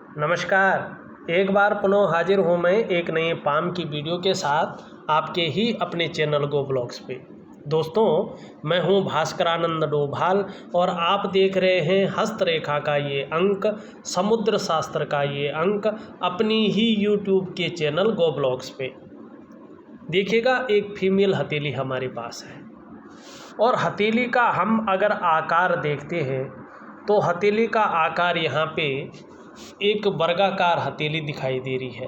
नमस्कार। एक बार पुनः हाजिर हूँ मैं एक नए पाम की वीडियो के साथ आपके ही अपने चैनल गो ब्लॉग्स पे। दोस्तों, मैं हूँ भास्करानंद डोभाल और आप देख रहे हैं हस्तरेखा का ये अंक, समुद्र शास्त्र का ये अंक अपनी ही यूट्यूब के चैनल गो ब्लॉग्स पे। देखिएगा, एक फीमेल हथेली हमारे पास है और हथेली का हम अगर आकार देखते हैं तो हथेली का आकार यहाँ पे एक वर्गाकार हथेली दिखाई दे रही है।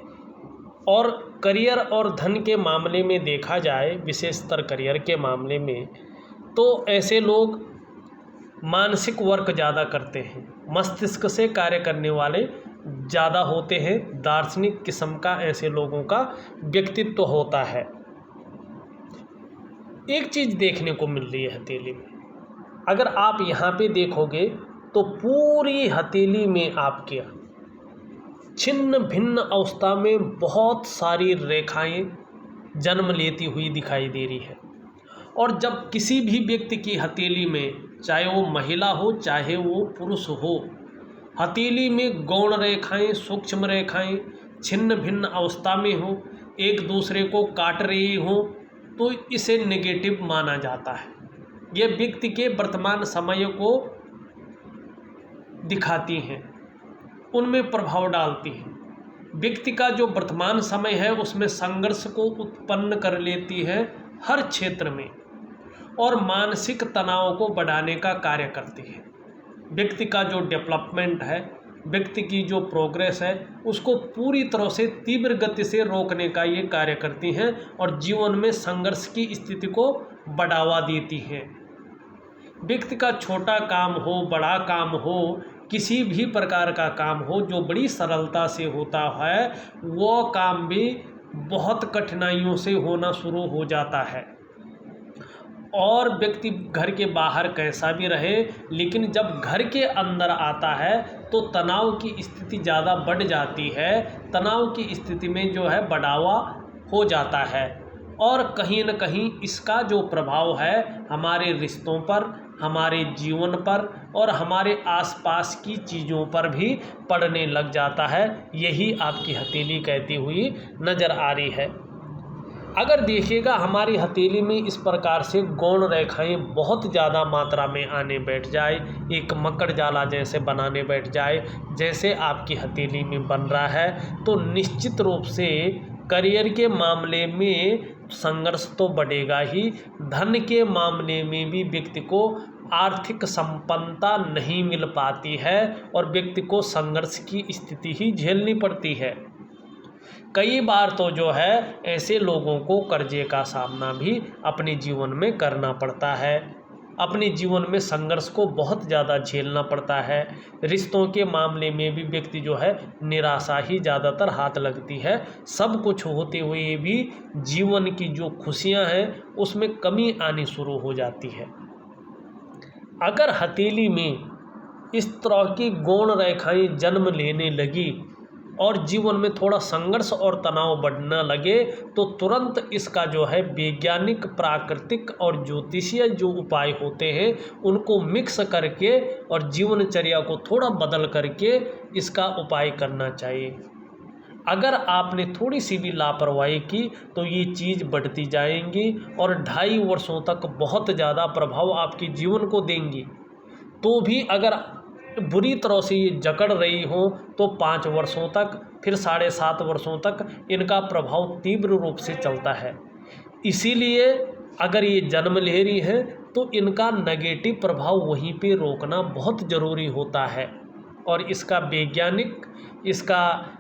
और करियर और धन के मामले में देखा जाए, विशेषतर करियर के मामले में, तो ऐसे लोग मानसिक वर्क ज़्यादा करते हैं, मस्तिष्क से कार्य करने वाले ज़्यादा होते हैं, दार्शनिक किस्म का ऐसे लोगों का व्यक्तित्व होता है। एक चीज़ देखने को मिल रही है हथेली में, अगर आप यहाँ पे देखोगे तो पूरी हथेली में आपके छिन्न भिन्न अवस्था में बहुत सारी रेखाएं जन्म लेती हुई दिखाई दे रही है। और जब किसी भी व्यक्ति की हथेली में, चाहे वो महिला हो चाहे वो पुरुष हो, हथेली में गौण रेखाएं, सूक्ष्म रेखाएं छिन्न भिन्न अवस्था में हो, एक दूसरे को काट रही हो, तो इसे नेगेटिव माना जाता है। यह व्यक्ति के वर्तमान समय को दिखाती हैं, उनमें प्रभाव डालती हैं। व्यक्ति का जो वर्तमान समय है उसमें संघर्ष को उत्पन्न कर लेती है हर क्षेत्र में, और मानसिक तनाव को बढ़ाने का कार्य करती है। व्यक्ति का जो डेवलपमेंट है, व्यक्ति की जो प्रोग्रेस है, उसको पूरी तरह से तीव्र गति से रोकने का ये कार्य करती हैं और जीवन में संघर्ष की स्थिति को बढ़ावा देती हैं। व्यक्ति का छोटा काम हो, बड़ा काम हो, किसी भी प्रकार का काम हो जो बड़ी सरलता से होता है, वो काम भी बहुत कठिनाइयों से होना शुरू हो जाता है। और व्यक्ति घर के बाहर कैसा भी रहे, लेकिन जब घर के अंदर आता है तो तनाव की स्थिति ज़्यादा बढ़ जाती है, तनाव की स्थिति में जो है बढ़ावा हो जाता है। और कहीं न कहीं इसका जो प्रभाव है हमारे रिश्तों पर, हमारे जीवन पर और हमारे आसपास की चीज़ों पर भी पड़ने लग जाता है। यही आपकी हथेली कहती हुई नज़र आ रही है। अगर देखिएगा, हमारी हथेली में इस प्रकार से गौण रेखाएं बहुत ज़्यादा मात्रा में आने बैठ जाए, एक मकड़ जाला जैसे बनाने बैठ जाए, जैसे आपकी हथेली में बन रहा है, तो निश्चित रूप से करियर के मामले में संघर्ष तो बढ़ेगा ही, धन के मामले में भी व्यक्ति को आर्थिक संपन्नता नहीं मिल पाती है और व्यक्ति को संघर्ष की स्थिति ही झेलनी पड़ती है। कई बार तो जो है ऐसे लोगों को कर्जे का सामना भी अपने जीवन में करना पड़ता है, अपने जीवन में संघर्ष को बहुत ज़्यादा झेलना पड़ता है। रिश्तों के मामले में भी व्यक्ति जो है निराशा ही ज़्यादातर हाथ लगती है। सब कुछ होते हुए भी जीवन की जो खुशियां हैं उसमें कमी आनी शुरू हो जाती है। अगर हथेली में इस तरह की गौण रेखाएं जन्म लेने लगी और जीवन में थोड़ा संघर्ष और तनाव बढ़ने लगे, तो तुरंत इसका जो है वैज्ञानिक, प्राकृतिक और ज्योतिषीय जो उपाय होते हैं उनको मिक्स करके और जीवनचर्या को थोड़ा बदल करके इसका उपाय करना चाहिए। अगर आपने थोड़ी सी भी लापरवाही की तो ये चीज़ बढ़ती जाएंगी और 2.5 वर्षों तक बहुत ज़्यादा प्रभाव आपके जीवन को देंगी। तो भी अगर बुरी तरह से ये जकड़ रही हो तो 5 वर्षों तक, फिर 7.5 वर्षों तक इनका प्रभाव तीव्र रूप से चलता है। इसीलिए अगर ये जन्म ले रही है तो इनका नेगेटिव प्रभाव वहीं पे रोकना बहुत ज़रूरी होता है। और इसका वैज्ञानिक, इसका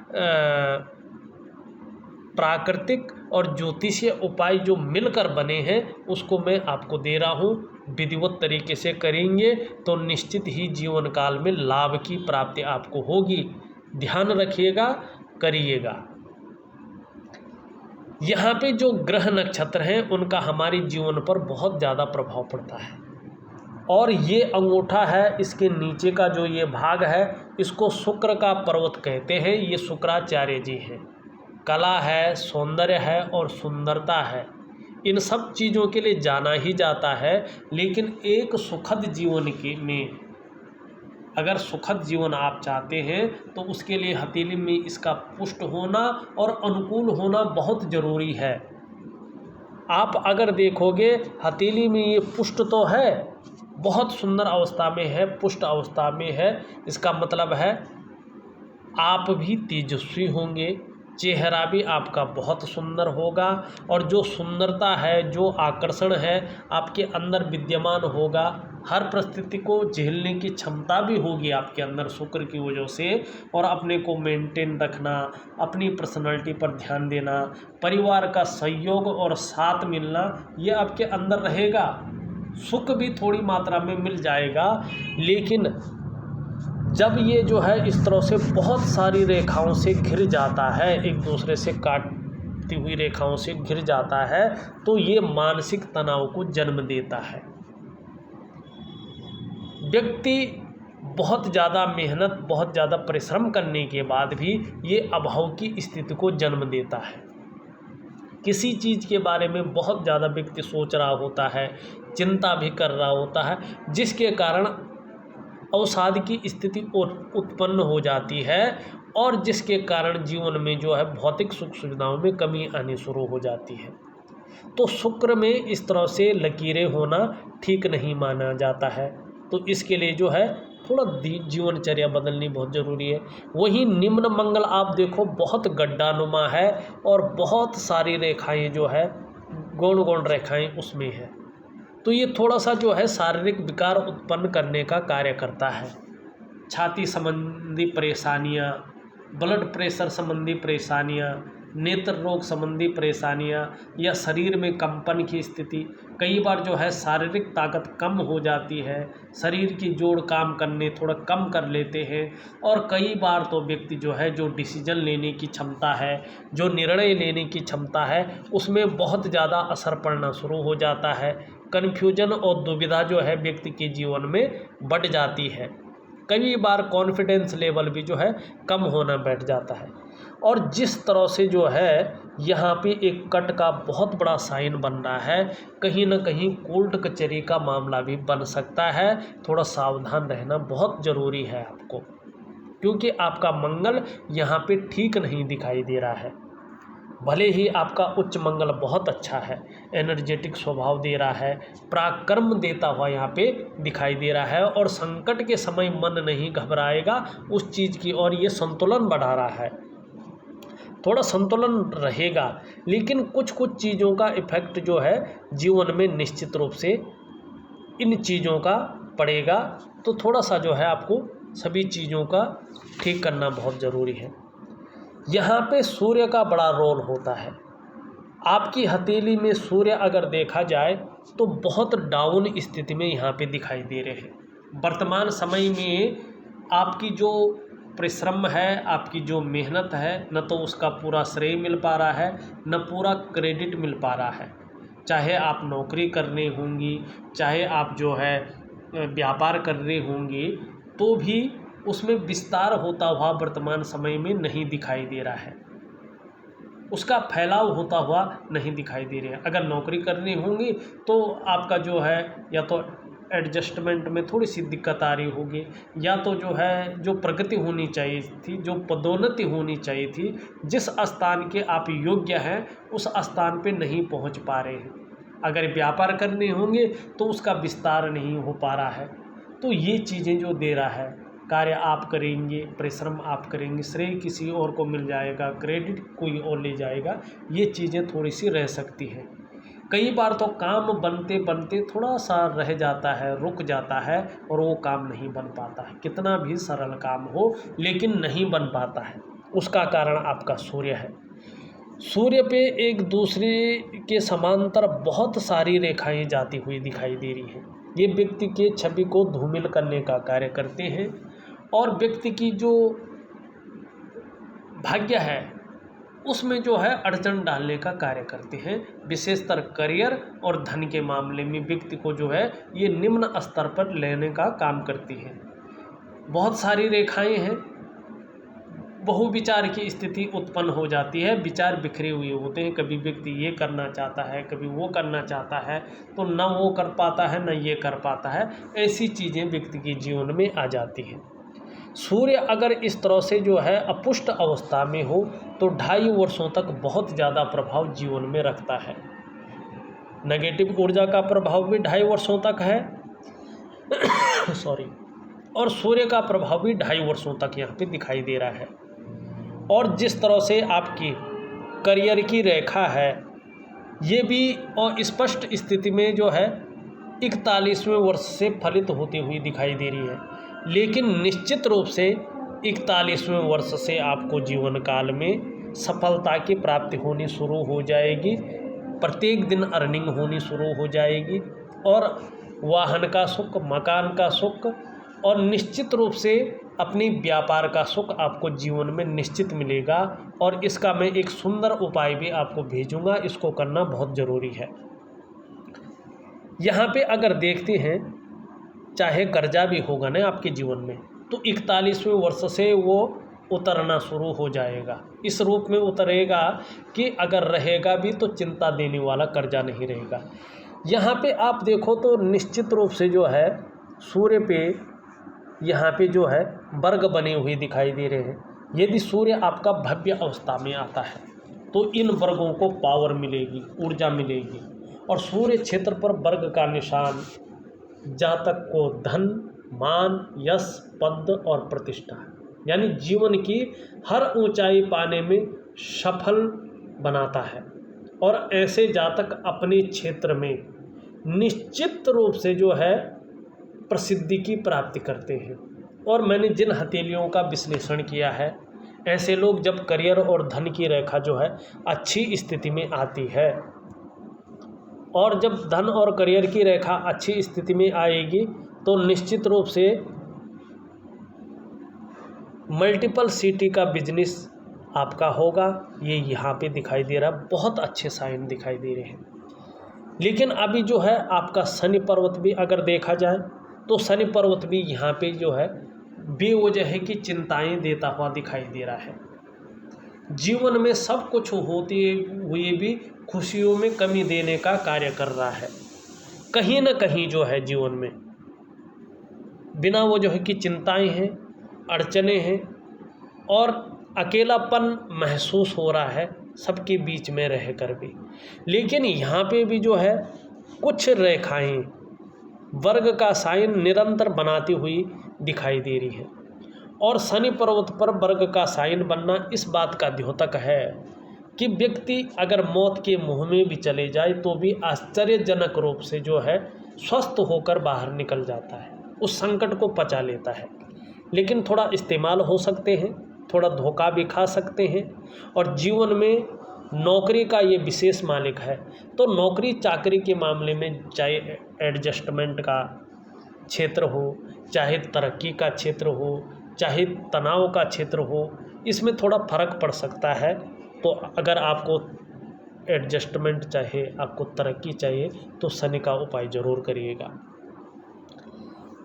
प्राकृतिक और ज्योतिषीय उपाय जो मिलकर बने हैं उसको मैं आपको दे रहा हूँ। विधिवत तरीके से करेंगे तो निश्चित ही जीवन काल में लाभ की प्राप्ति आपको होगी। ध्यान रखिएगा, करिएगा। यहाँ पे जो ग्रह नक्षत्र हैं उनका हमारे जीवन पर बहुत ज़्यादा प्रभाव पड़ता है। और ये अंगूठा है, इसके नीचे का जो ये भाग है इसको शुक्र का पर्वत कहते हैं। ये शुक्राचार्य जी हैं। कला है, सौंदर्य है और सुंदरता है, इन सब चीज़ों के लिए जाना ही जाता है। लेकिन एक सुखद जीवन में अगर सुखद जीवन आप चाहते हैं तो उसके लिए हथेली में इसका पुष्ट होना और अनुकूल होना बहुत ज़रूरी है। आप अगर देखोगे हथेली में ये पुष्ट तो है, बहुत सुंदर अवस्था में है, पुष्ट अवस्था में है, इसका मतलब है आप भी तेजस्वी होंगे, चेहरा भी आपका बहुत सुंदर होगा और जो सुंदरता है, जो आकर्षण है आपके अंदर विद्यमान होगा। हर परिस्थिति को झेलने की क्षमता भी होगी आपके अंदर शुक्र की वजह से। और अपने को मेंटेन रखना, अपनी पर्सनालिटी पर ध्यान देना, परिवार का सहयोग और साथ मिलना, ये आपके अंदर रहेगा। सुख भी थोड़ी मात्रा में मिल जाएगा, लेकिन जब ये जो है इस तरह से बहुत सारी रेखाओं से घिर जाता है, एक दूसरे से काटती हुई रेखाओं से घिर जाता है, तो ये मानसिक तनाव को जन्म देता है। व्यक्ति बहुत ज़्यादा मेहनत, बहुत ज़्यादा परिश्रम करने के बाद भी ये अभाव की स्थिति को जन्म देता है। किसी चीज़ के बारे में बहुत ज़्यादा व्यक्ति सोच रहा होता है, चिंता भी कर रहा होता है, जिसके कारण अवसाद की स्थिति उत्पन्न हो जाती है और जिसके कारण जीवन में जो है भौतिक सुख सुविधाओं में कमी आनी शुरू हो जाती है। तो शुक्र में इस तरह से लकीरें होना ठीक नहीं माना जाता है। तो इसके लिए जो है थोड़ा जीवनचर्या बदलनी बहुत ज़रूरी है। वहीं निम्न मंगल आप देखो बहुत गड्ढानुमा है और बहुत सारी रेखाएं जो है गौण गौण रेखाएं उसमें है। तो ये थोड़ा सा जो है शारीरिक विकार उत्पन्न करने का कार्य करता है। छाती संबंधी परेशानियाँ, ब्लड प्रेशर संबंधी परेशानियाँ, नेत्र रोग संबंधी परेशानियाँ या शरीर में कंपन की स्थिति, कई बार जो है शारीरिक ताकत कम हो जाती है, शरीर की जोड़ काम करने थोड़ा कम कर लेते हैं और कई बार तो व्यक्ति जो है जो डिसीजन लेने की क्षमता है, जो निर्णय लेने की क्षमता है, उसमें बहुत ज़्यादा असर पड़ना शुरू हो जाता है। कन्फ्यूजन और दुविधा जो है व्यक्ति के जीवन में बढ़ जाती है। कई बार कॉन्फिडेंस लेवल भी जो है कम होना बैठ जाता है। और जिस तरह से जो है यहाँ पे एक कट का बहुत बड़ा साइन बन रहा है, कहीं ना कहीं कोर्ट कचहरी का मामला भी बन सकता है। थोड़ा सावधान रहना बहुत ज़रूरी है आपको, क्योंकि आपका मंगल यहाँ पे ठीक नहीं दिखाई दे रहा है। भले ही आपका उच्च मंगल बहुत अच्छा है, एनर्जेटिक स्वभाव दे रहा है, पराक्रम देता हुआ यहाँ पे दिखाई दे रहा है और संकट के समय मन नहीं घबराएगा उस चीज़ की ओर, ये संतुलन बढ़ा रहा है। थोड़ा संतुलन रहेगा, लेकिन कुछ कुछ चीज़ों का इफेक्ट जो है जीवन में निश्चित रूप से इन चीज़ों का पड़ेगा। तो थोड़ा सा जो है आपको सभी चीज़ों का ठीक करना बहुत ज़रूरी है। यहाँ पे सूर्य का बड़ा रोल होता है। आपकी हथेली में सूर्य अगर देखा जाए तो बहुत डाउन स्थिति में यहाँ पे दिखाई दे रहे हैं। वर्तमान समय में आपकी जो परिश्रम है, आपकी जो मेहनत है, न तो उसका पूरा श्रेय मिल पा रहा है, न पूरा क्रेडिट मिल पा रहा है। चाहे आप नौकरी कर रहे होंगी, चाहे आप जो है व्यापार कर रहे होंगी, तो भी उसमें विस्तार होता हुआ वर्तमान समय में नहीं दिखाई दे रहा है, उसका फैलाव होता हुआ नहीं दिखाई दे रहा है। अगर नौकरी करनी होगी तो आपका जो है या तो एडजस्टमेंट में थोड़ी सी दिक्कत आ रही होगी, या तो जो है जो प्रगति होनी चाहिए थी, जो पदोन्नति होनी चाहिए थी, जिस स्थान के आप योग्य हैं उस स्थान पे नहीं पहुंच पा रहे हैं। अगर व्यापार करने होंगे तो उसका विस्तार नहीं हो पा रहा है। तो ये चीज़ें जो दे रहा है, कार्य आप करेंगे, परिश्रम आप करेंगे, श्रेय किसी और को मिल जाएगा, क्रेडिट कोई और ले जाएगा, ये चीज़ें थोड़ी सी रह सकती हैं। कई बार तो काम बनते बनते थोड़ा सा रह जाता है, रुक जाता है और वो काम नहीं बन पाता है। कितना भी सरल काम हो लेकिन नहीं बन पाता है, उसका कारण आपका सूर्य है। सूर्य पे एक दूसरे के समांतर बहुत सारी रेखाएं जाती हुई दिखाई दे रही हैं। ये व्यक्ति के छवि को धूमिल करने का कार्य करते हैं और व्यक्ति की जो भाग्य है उसमें जो है अड़चन डालने का कार्य करते हैं। विशेषतर करियर और धन के मामले में व्यक्ति को जो है ये निम्न स्तर पर लेने का काम करती हैं। बहुत सारी रेखाएं हैं बहुविचार की स्थिति उत्पन्न हो जाती है, विचार बिखरे हुए होते हैं, कभी व्यक्ति ये करना चाहता है, कभी वो करना चाहता है, तो न वो कर पाता है न ये कर पाता है, ऐसी चीज़ें व्यक्ति के जीवन में आ जाती हैं। सूर्य अगर इस तरह से जो है अपुष्ट अवस्था में हो तो 2.5 वर्षों तक बहुत ज़्यादा प्रभाव जीवन में रखता है। नेगेटिव ऊर्जा का प्रभाव भी 2.5 वर्षों तक है सॉरी, और सूर्य का प्रभाव भी 2.5 वर्षों तक यहाँ पे दिखाई दे रहा है। और जिस तरह से आपकी करियर की रेखा है ये भी स्पष्ट स्थिति में जो है 41वें वर्ष से फलित होती हुई दिखाई दे रही है, लेकिन निश्चित रूप से 41वें वर्ष से आपको जीवन काल में सफलता की प्राप्ति होनी शुरू हो जाएगी, प्रत्येक दिन अर्निंग होनी शुरू हो जाएगी, और वाहन का सुख, मकान का सुख, और निश्चित रूप से अपनी व्यापार का सुख आपको जीवन में निश्चित मिलेगा। और इसका मैं एक सुंदर उपाय भी आपको भेजूंगा, इसको करना बहुत ज़रूरी है। यहाँ पे अगर देखते हैं, चाहे कर्जा भी होगा ना आपके जीवन में, तो 41वें वर्ष से वो उतरना शुरू हो जाएगा। इस रूप में उतरेगा कि अगर रहेगा भी तो चिंता देने वाला कर्जा नहीं रहेगा। यहाँ पे आप देखो तो निश्चित रूप से जो है सूर्य पे यहाँ पे जो है वर्ग बने हुए दिखाई दे रहे हैं। यदि सूर्य आपका भव्य अवस्था में आता है तो इन वर्गों को पावर मिलेगी, ऊर्जा मिलेगी। और सूर्य क्षेत्र पर वर्ग का निशान जातक को धन, मान, यश, पद और प्रतिष्ठा, यानी जीवन की हर ऊंचाई पाने में सफल बनाता है। और ऐसे जातक अपने क्षेत्र में निश्चित रूप से जो है प्रसिद्धि की प्राप्ति करते हैं। और मैंने जिन हथेलियों का विश्लेषण किया है, ऐसे लोग जब करियर और धन की रेखा जो है अच्छी स्थिति में आती है, और जब धन और करियर की रेखा अच्छी स्थिति में आएगी तो निश्चित रूप से मल्टीपल सिटी का बिजनेस आपका होगा। ये यहाँ पे दिखाई दे रहा है, बहुत अच्छे साइन दिखाई दे रहे हैं। लेकिन अभी जो है आपका शनि पर्वत भी अगर देखा जाए तो शनि पर्वत भी यहाँ पे जो है बेवजह की चिंताएं देता हुआ दिखाई दे रहा है। जीवन में सब कुछ होते हुए भी खुशियों में कमी देने का कार्य कर रहा है। कहीं ना कहीं जो है जीवन में बिना वजह की चिंताएं हैं, अड़चने हैं, और अकेलापन महसूस हो रहा है सबके बीच में रहकर भी। लेकिन यहाँ पे भी जो है कुछ रेखाएं वर्ग का साइन निरंतर बनाती हुई दिखाई दे रही है। और शनि पर्वत पर वर्ग का साइन बनना इस बात का द्योतक है कि व्यक्ति अगर मौत के मुंह में भी चले जाए तो भी आश्चर्यजनक रूप से जो है स्वस्थ होकर बाहर निकल जाता है, उस संकट को पचा लेता है। लेकिन थोड़ा इस्तेमाल हो सकते हैं, थोड़ा धोखा भी खा सकते हैं। और जीवन में नौकरी का ये विशेष मालिक है, तो नौकरी चाकरी के मामले में चाहे एडजस्टमेंट का क्षेत्र हो, चाहे तरक्की का क्षेत्र हो, चाहे तनाव का क्षेत्र हो, इसमें थोड़ा फर्क पड़ सकता है। तो अगर आपको एडजस्टमेंट चाहिए, आपको तरक्की चाहिए, तो शनि का उपाय जरूर करिएगा।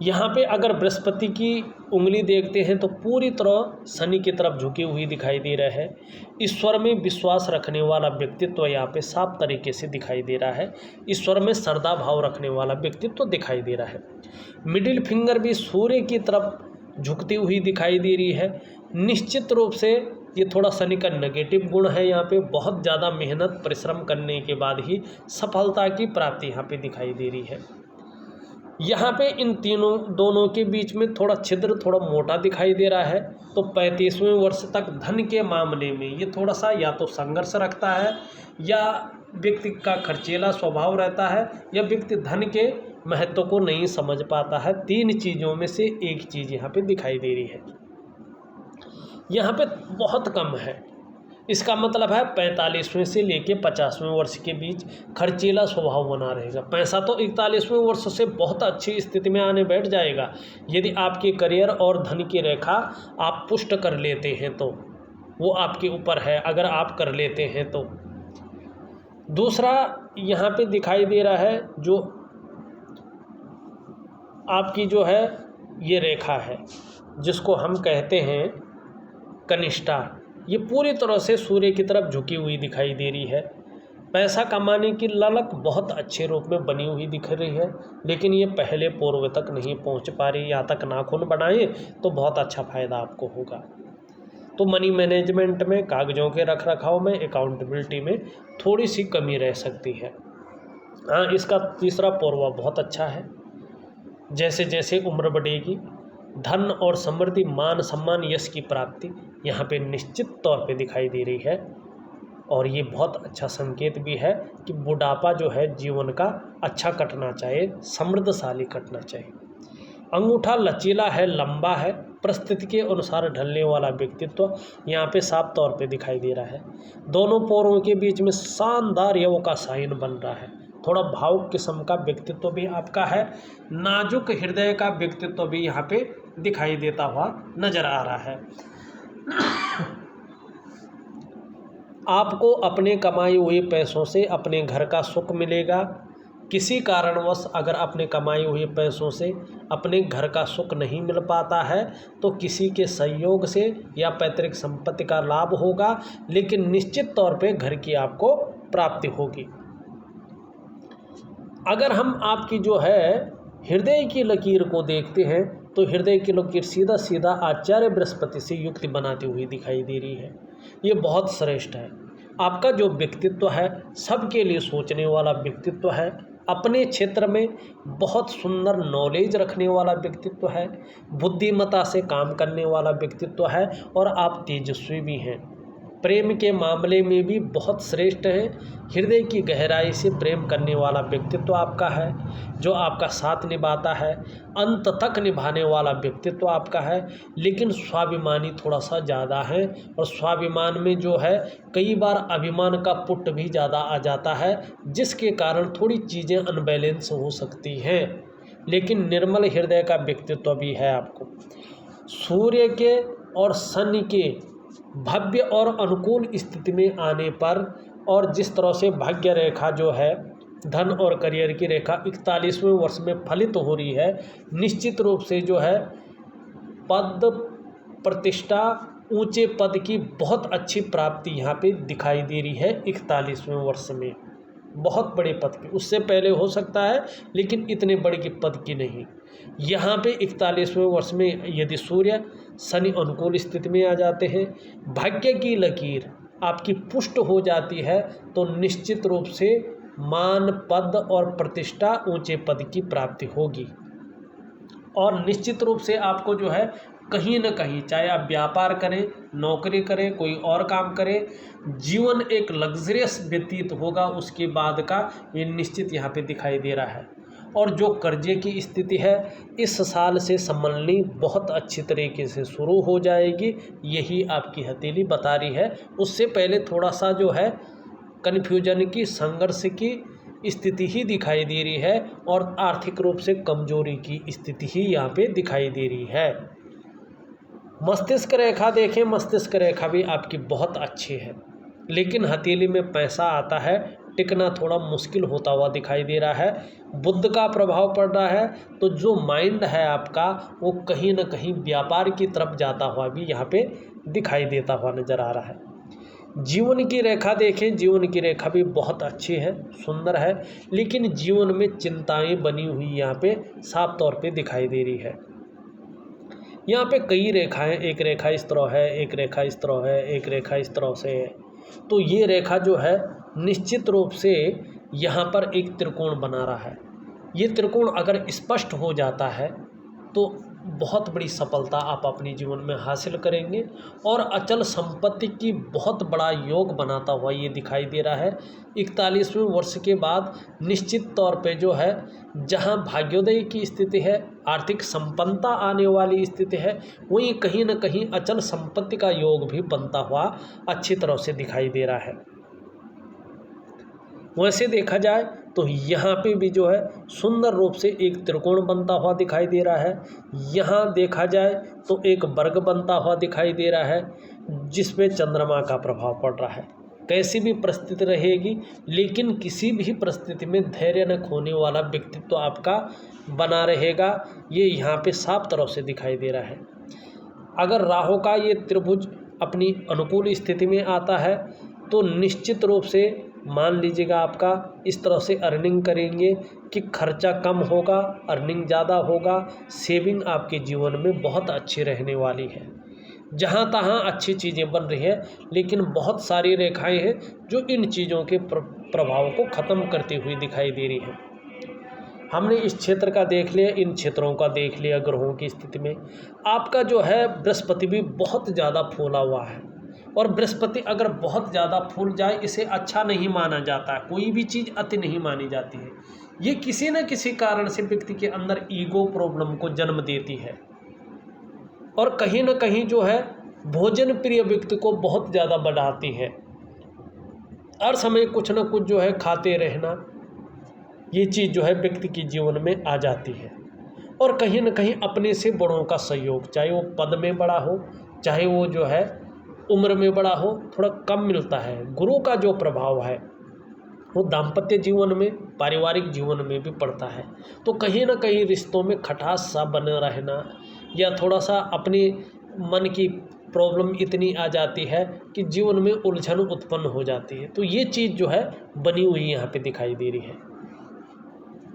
यहाँ पे अगर बृहस्पति की उंगली देखते हैं तो पूरी तरह शनि की तरफ झुकी हुई दिखाई दे रहा है। ईश्वर में विश्वास रखने वाला व्यक्तित्व यहाँ पे साफ तरीके से दिखाई दे रहा है। ईश्वर में श्रद्धा भाव रखने वाला व्यक्तित्व दिखाई दे रहा है। मिडिल फिंगर भी सूर्य की तरफ झुकती हुई दिखाई दे रही है। निश्चित रूप से ये थोड़ा शनि का नेगेटिव गुण है। यहाँ पे बहुत ज़्यादा मेहनत परिश्रम करने के बाद ही सफलता की प्राप्ति यहाँ पे दिखाई दे रही है। यहाँ पे इन दोनों के बीच में थोड़ा छिद्र थोड़ा मोटा दिखाई दे रहा है। तो 35वें वर्ष तक धन के मामले में ये थोड़ा सा या तो संघर्ष रखता है, या व्यक्ति का खर्चीला स्वभाव रहता है, या व्यक्ति धन के महत्व को नहीं समझ पाता है। 3 चीज़ों में से एक चीज़ यहाँ पे दिखाई दे रही है। यहाँ पे बहुत कम है। इसका मतलब है 45वें से लेके 50वें वर्ष के बीच खर्चीला स्वभाव बना रहेगा। पैसा तो 41वें वर्ष से बहुत अच्छी स्थिति में आने बैठ जाएगा, यदि आपके करियर और धन की रेखा आप पुष्ट कर लेते हैं तो वो आपके ऊपर है, अगर आप कर लेते हैं तो। दूसरा यहाँ पे दिखाई दे रहा है जो आपकी जो है ये रेखा है जिसको हम कहते हैं कनिष्ठा ये पूरी तरह से सूर्य की तरफ झुकी हुई दिखाई दे रही है। पैसा कमाने की ललक बहुत अच्छे रूप में बनी हुई दिख रही है, लेकिन ये पहले पूर्व तक नहीं पहुंच पा रही। यहाँ तक नाखून बढ़ाएं तो बहुत अच्छा फायदा आपको होगा। तो मनी मैनेजमेंट में, कागजों के रख रखाव में, अकाउंटेबिलिटी में थोड़ी सी कमी रह सकती है। हाँ, इसका तीसरा पूर्वा बहुत अच्छा है। जैसे जैसे उम्र बढ़ेगी, धन और समृद्धि, मान सम्मान, यश की प्राप्ति यहाँ पे निश्चित तौर पे दिखाई दे रही है। और ये बहुत अच्छा संकेत भी है कि बुढ़ापा जो है जीवन का अच्छा कटना चाहिए, समृद्धशाली कटना चाहिए। अंगूठा लचीला है, लंबा है, परिस्थिति के अनुसार ढलने वाला व्यक्तित्व यहाँ पे साफ तौर पे दिखाई दे रहा है। दोनों पैरों के बीच में शानदार यव का साइन बन रहा है। थोड़ा भावुक किस्म का व्यक्तित्व भी आपका है, नाजुक हृदय का व्यक्तित्व भी यहाँ पे दिखाई देता हुआ नजर आ रहा है। आपको अपने कमाए हुए पैसों से अपने घर का सुख मिलेगा। किसी कारणवश अगर अपने कमाए हुए पैसों से अपने घर का सुख नहीं मिल पाता है तो किसी के सहयोग से या पैतृक संपत्ति का लाभ होगा, लेकिन निश्चित तौर पे घर की आपको प्राप्ति होगी। अगर हम आपकी जो है हृदय की लकीर को देखते हैं तो हृदय की लकीर सीधा सीधा आचार्य बृहस्पति से युक्ति बनाती हुई दिखाई दे रही है। ये बहुत श्रेष्ठ है। आपका जो व्यक्तित्व है सबके लिए सोचने वाला व्यक्तित्व है, अपने क्षेत्र में बहुत सुंदर नॉलेज रखने वाला व्यक्तित्व है, बुद्धिमत्ता से काम करने वाला व्यक्तित्व है और आप तेजस्वी भी हैं। प्रेम के मामले में भी बहुत श्रेष्ठ है। हृदय की गहराई से प्रेम करने वाला व्यक्तित्व आपका है, जो आपका साथ निभाता है, अंत तक निभाने वाला व्यक्तित्व आपका है। लेकिन स्वाभिमानी थोड़ा सा ज़्यादा है और स्वाभिमान में जो है कई बार अभिमान का पुट भी ज़्यादा आ जाता है, जिसके कारण थोड़ी चीज़ें अनबैलेंस हो सकती हैं। लेकिन निर्मल हृदय का व्यक्तित्व भी है आपको। सूर्य के और शनि के भव्य और अनुकूल स्थिति में आने पर और जिस तरह से भाग्य रेखा जो है धन और करियर की रेखा 41वें वर्ष में फलित हो रही है, निश्चित रूप से जो है पद प्रतिष्ठा, ऊंचे पद की बहुत अच्छी प्राप्ति यहाँ पे दिखाई दे रही है 41वें वर्ष में। बहुत बड़े पद की, उससे पहले हो सकता है लेकिन इतने बड़े की पद की नहीं। यहाँ पे 41वें वर्ष में यदि सूर्य शनि अनुकूल स्थिति में आ जाते हैं, भाग्य की लकीर आपकी पुष्ट हो जाती है, तो निश्चित रूप से मान, पद और प्रतिष्ठा, ऊंचे पद की प्राप्ति होगी। और निश्चित रूप से आपको जो है कहीं न कहीं, चाहे आप व्यापार करें, नौकरी करें, कोई और काम करें, जीवन एक लग्जरियस व्यतीत होगा उसके बाद का, ये निश्चित यहाँ पे दिखाई दे रहा है। और जो कर्जे की स्थिति है इस साल से संभलनी बहुत अच्छी तरीके से शुरू हो जाएगी, यही आपकी हथेली बता रही है। उससे पहले थोड़ा सा जो है कन्फ्यूजन की, संघर्ष की स्थिति ही दिखाई दे रही है और आर्थिक रूप से कमजोरी की स्थिति ही यहाँ पे दिखाई दे रही है। मस्तिष्क रेखा देखें, मस्तिष्क रेखा भी आपकी बहुत अच्छी है, लेकिन हथेली में पैसा आता है, टिकना थोड़ा मुश्किल होता हुआ दिखाई दे रहा है। बुध का प्रभाव पड़ रहा है, तो जो माइंड है आपका वो कहीं ना कहीं व्यापार की तरफ जाता हुआ भी यहाँ पे दिखाई देता हुआ नजर आ रहा है। जीवन की रेखा देखें, जीवन की रेखा भी बहुत अच्छी है, सुंदर है, लेकिन जीवन में चिंताएं बनी हुई यहाँ पे साफ तौर पे दिखाई दे रही है। यहाँ पे कई रेखाएं, एक रेखा इस तरह है, एक रेखा इस तरह है, एक रेखा इस तरह से है, तो ये रेखा जो है निश्चित रूप से यहाँ पर एक त्रिकोण बना रहा है। ये त्रिकोण अगर स्पष्ट हो जाता है तो बहुत बड़ी सफलता आप अपने जीवन में हासिल करेंगे और अचल संपत्ति की बहुत बड़ा योग बनाता हुआ ये दिखाई दे रहा है। 41वें वर्ष के बाद निश्चित तौर पे जो है जहां भाग्योदय की स्थिति है, आर्थिक संपन्नता आने वाली स्थिति है, वहीं कहीं न कहीं अचल संपत्ति का योग भी बनता हुआ अच्छी तरह से दिखाई दे रहा है। वैसे देखा जाए तो यहाँ पे भी जो है सुंदर रूप से एक त्रिकोण बनता हुआ दिखाई दे रहा है। यहाँ देखा जाए तो एक वर्ग बनता हुआ दिखाई दे रहा है जिसमें चंद्रमा का प्रभाव पड़ रहा है। कैसी भी परिस्थिति रहेगी, लेकिन किसी भी परिस्थिति में धैर्य न खोने वाला व्यक्तित्व आपका बना रहेगा, ये यहाँ पे साफ तरह से दिखाई दे रहा है। अगर राहु का ये त्रिभुज अपनी अनुकूल स्थिति में आता है तो निश्चित रूप से मान लीजिएगा आपका इस तरह से अर्निंग करेंगे कि खर्चा कम होगा, अर्निंग ज़्यादा होगा, सेविंग आपके जीवन में बहुत अच्छी रहने वाली है। जहाँ तहाँ अच्छी चीज़ें बन रही हैं, लेकिन बहुत सारी रेखाएं हैं जो इन चीज़ों के प्रभाव को ख़त्म करती हुई दिखाई दे रही हैं। हमने इस क्षेत्र का देख लिया, इन क्षेत्रों का देख लिया ग्रहों की स्थिति में। आपका जो है बृहस्पति भी बहुत ज़्यादा फूला हुआ है, और बृहस्पति अगर बहुत ज़्यादा फूल जाए इसे अच्छा नहीं माना जाता है। कोई भी चीज़ अति नहीं मानी जाती है। ये किसी न किसी कारण से व्यक्ति के अंदर ईगो प्रॉब्लम को जन्म देती है, और कहीं न कहीं जो है भोजन प्रिय व्यक्ति को बहुत ज़्यादा बढ़ाती है। हर समय कुछ न कुछ जो है खाते रहना, ये चीज़ जो है व्यक्ति के जीवन में आ जाती है। और कहीं न कहीं अपने से बड़ों का सहयोग, चाहे वो पद में बड़ा हो, चाहे वो जो है उम्र में बड़ा हो, थोड़ा कम मिलता है। गुरु का जो प्रभाव है वो दाम्पत्य जीवन में, पारिवारिक जीवन में भी पड़ता है। तो कहीं ना कहीं रिश्तों में खटास सा बने रहना, या थोड़ा सा अपने मन की प्रॉब्लम इतनी आ जाती है कि जीवन में उलझन उत्पन्न हो जाती है। तो ये चीज़ जो है बनी हुई यहाँ पे दिखाई दे रही है।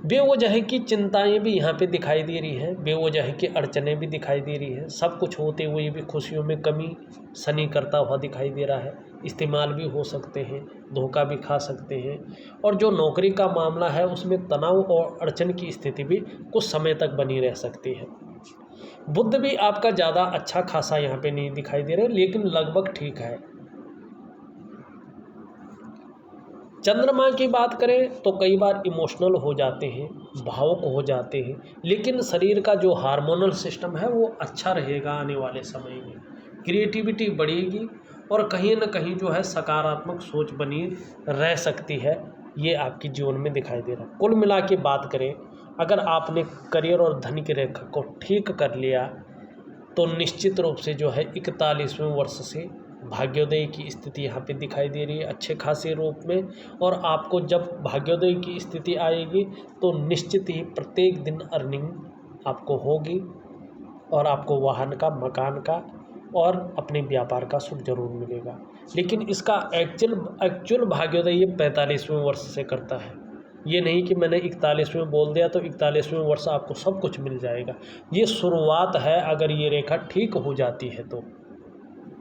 बेवजह की चिंताएं भी यहाँ पे दिखाई दे रही हैं, बेवजह की अड़चनें भी दिखाई दे रही हैं। सब कुछ होते हुए भी खुशियों में कमी शनि करता हुआ दिखाई दे रहा है। इस्तेमाल भी हो सकते हैं, धोखा भी खा सकते हैं। और जो नौकरी का मामला है उसमें तनाव और अड़चन की स्थिति भी कुछ समय तक बनी रह सकती है। बुध भी आपका ज़्यादा अच्छा खासा यहाँ पे नहीं दिखाई दे रहा, लेकिन लगभग ठीक है। चंद्रमा की बात करें तो कई बार इमोशनल हो जाते हैं, भावुक हो जाते हैं, लेकिन शरीर का जो हार्मोनल सिस्टम है वो अच्छा रहेगा। आने वाले समय में क्रिएटिविटी बढ़ेगी, और कहीं ना कहीं जो है सकारात्मक सोच बनी रह सकती है। ये आपके जीवन में दिखाई दे रहा है। कुल मिला के बात करें, अगर आपने करियर और धन की रेखा को ठीक कर लिया तो निश्चित रूप से जो है 41वें वर्ष से भाग्योदय की स्थिति यहाँ पे दिखाई दे रही है अच्छे खासे रूप में। और आपको जब भाग्योदय की स्थिति आएगी तो निश्चित ही प्रत्येक दिन अर्निंग आपको होगी, और आपको वाहन का, मकान का और अपने व्यापार का सुख जरूर मिलेगा। लेकिन इसका एक्चुअल भाग्योदय ये 45वें वर्ष से करता है। ये नहीं कि मैंने 41वें बोल दिया तो 41वें वर्ष आपको सब कुछ मिल जाएगा। ये शुरुआत है। अगर ये रेखा ठीक हो जाती है तो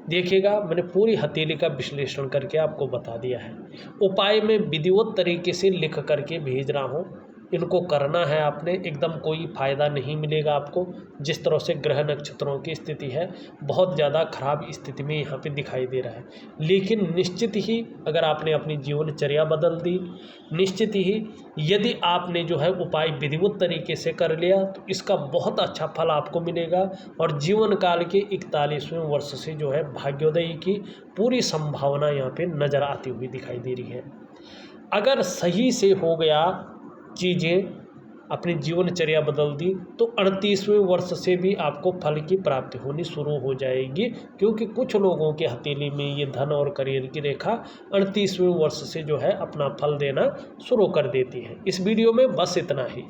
देखिएगा, मैंने पूरी हथेली का विश्लेषण करके आपको बता दिया है। उपाय में विधिवत तरीके से लिख करके भेज रहा हूँ, इनको करना है आपने। एकदम कोई फ़ायदा नहीं मिलेगा आपको। जिस तरह से ग्रह नक्षत्रों की स्थिति है बहुत ज़्यादा खराब स्थिति में यहाँ पे दिखाई दे रहा है। लेकिन निश्चित ही अगर आपने अपनी जीवनचर्या बदल दी, निश्चित ही यदि आपने जो है उपाय विधिवत तरीके से कर लिया तो इसका बहुत अच्छा फल आपको मिलेगा। और जीवन काल के 41वें वर्ष से जो है भाग्योदय की पूरी संभावना यहाँ पे नज़र आती हुई दिखाई दे रही है। अगर सही से हो गया, चीज़ें अपनी जीवनचर्या बदल दी तो 38वें वर्ष से भी आपको फल की प्राप्ति होनी शुरू हो जाएगी। क्योंकि कुछ लोगों के हथेली में ये धन और करियर की रेखा 38वें वर्ष से जो है अपना फल देना शुरू कर देती है। इस वीडियो में बस इतना ही।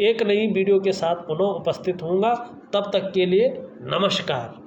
एक नई वीडियो के साथ पुनः उपस्थित होऊंगा। तब तक के लिए नमस्कार।